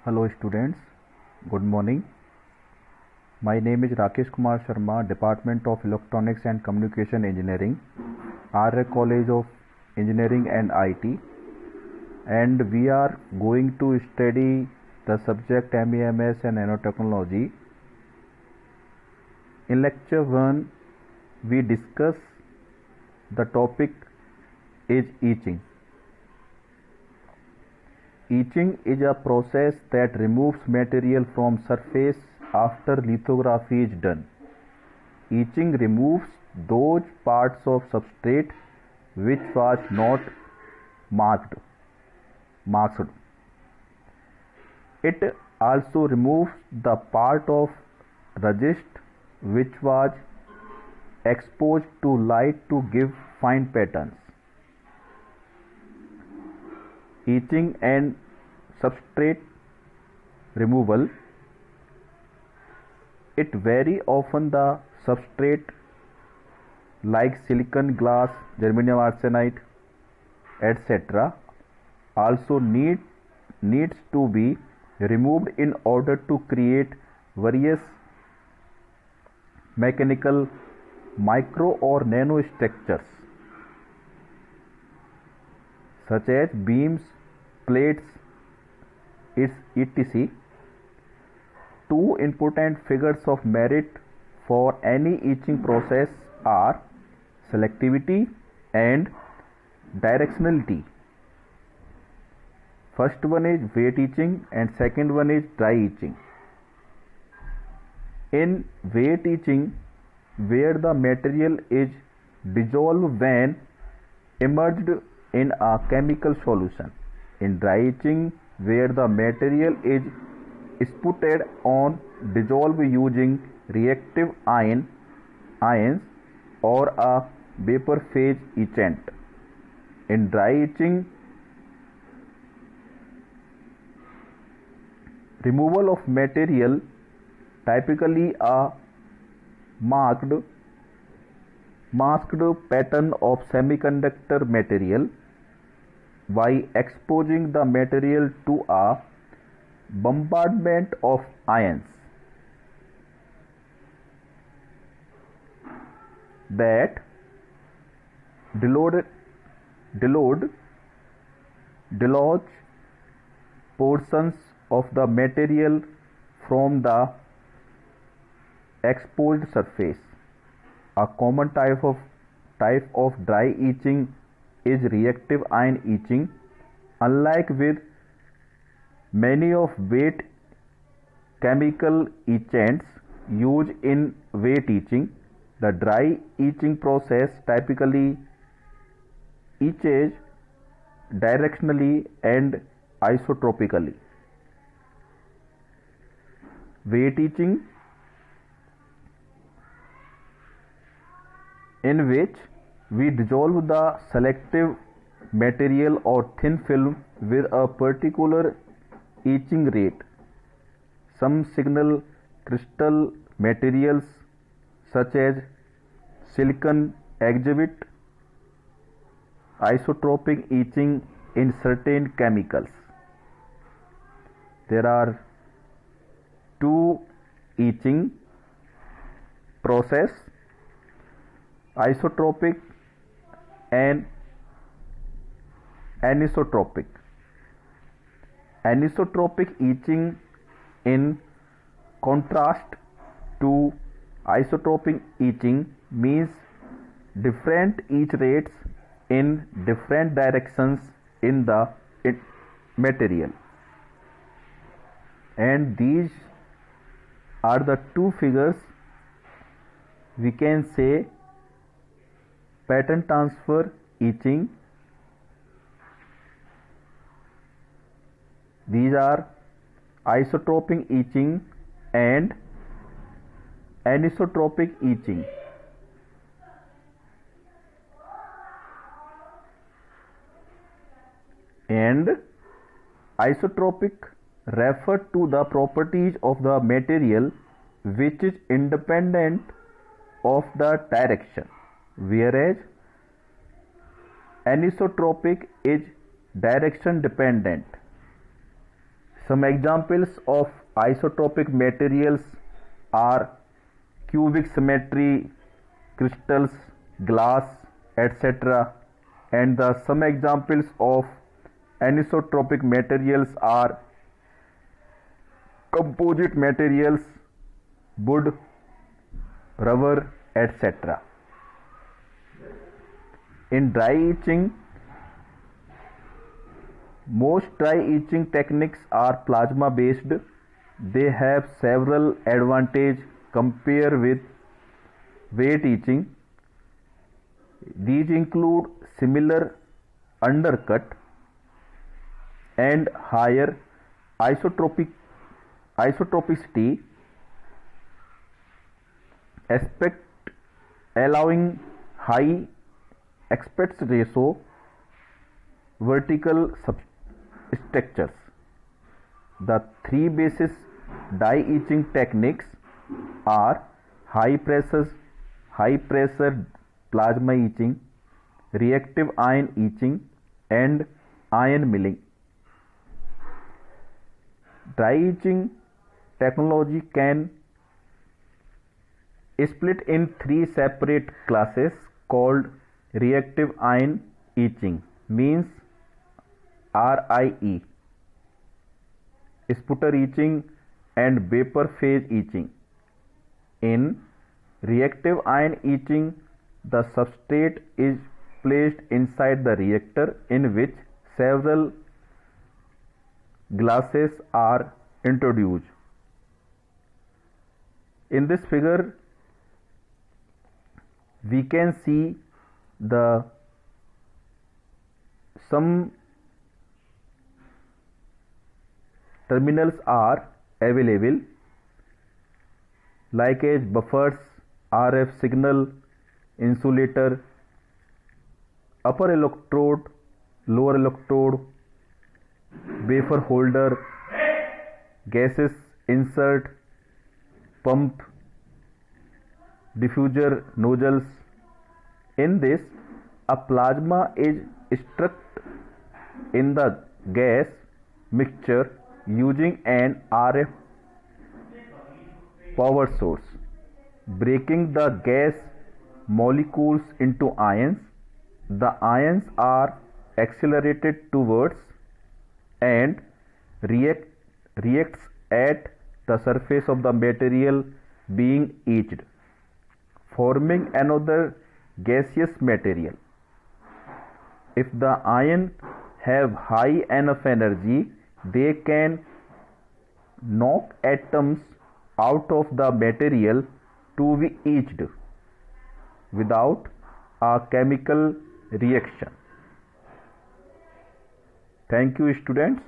Hello students, good morning. My name is Rakesh Kumar Sharma, Department of Electronics and Communication Engineering, RA College of Engineering and IT, and we are going to study the subject MEMS and Nanotechnology. In lecture 1, we discuss the topic is etching. Etching is a process that removes material from surface after lithography is done. Etching removes those parts of substrate which was not masked. It also removes the part of resist which was exposed to light to give fine patterns. Etching and substrate removal. It very often the substrate like silicon, glass, germanium arsenide, etc. also needs to be removed in order to create various mechanical micro or nano structures such as beams, plates, etc. Two important figures of merit for any etching process are selectivity and directionality. First one is wet etching and second one is dry etching. In wet etching, where the material is dissolved when immersed in a chemical solution. In dry etching, where the material is sputed on dissolved using reactive ions or a vapor phase etchant. In dry etching, removal of material, typically a masked pattern of semiconductor material, by exposing the material to a bombardment of ions that dislodge portions of the material from the exposed surface. A common type of dry etching is reactive ion etching. Unlike with many of wet chemical etchants used in wet etching, the dry etching process typically etches directionally and isotropically. Wet etching, in which we dissolve the selective material or thin film with a particular etching rate. Some signal crystal materials such as silicon exhibit isotropic etching in certain chemicals. There are two etching process: isotropic and anisotropic. Anisotropic etching, in contrast to isotropic etching, means different etch rates in different directions in the material. And these are the two figures. We can say pattern transfer etching. These are isotropic etching and anisotropic etching. And isotropic refer to the properties of the material which is independent of the direction, whereas anisotropic is direction dependent. Some examples of isotropic materials are cubic symmetry, crystals, glass, etc. And some examples of anisotropic materials are composite materials, wood, rubber, etc. In dry etching, most dry etching techniques are plasma based. They have several advantages compared with wet etching. These include similar undercut and higher isotropicity aspect, allowing high aspect ratio vertical structures. The three basic dye etching techniques are high pressure plasma etching, reactive ion etching, and ion milling. Dry etching technology can split in three separate classes called reactive ion etching, means RIE, sputter etching, and vapor phase etching. In reactive ion etching, the substrate is placed inside the reactor in which several glasses are introduced. In this figure, we can see some terminals are available, like as buffers, RF signal, insulator, upper electrode, lower electrode, wafer holder, gases insert, pump, diffuser nozzles. In this, a plasma is struck in the gas mixture using an RF power source, breaking the gas molecules into ions. The ions are accelerated towards and reacts at the surface of the material being etched, forming another gaseous material. If the ions have high enough energy, they can knock atoms out of the material to be etched without a chemical reaction. Thank you, students.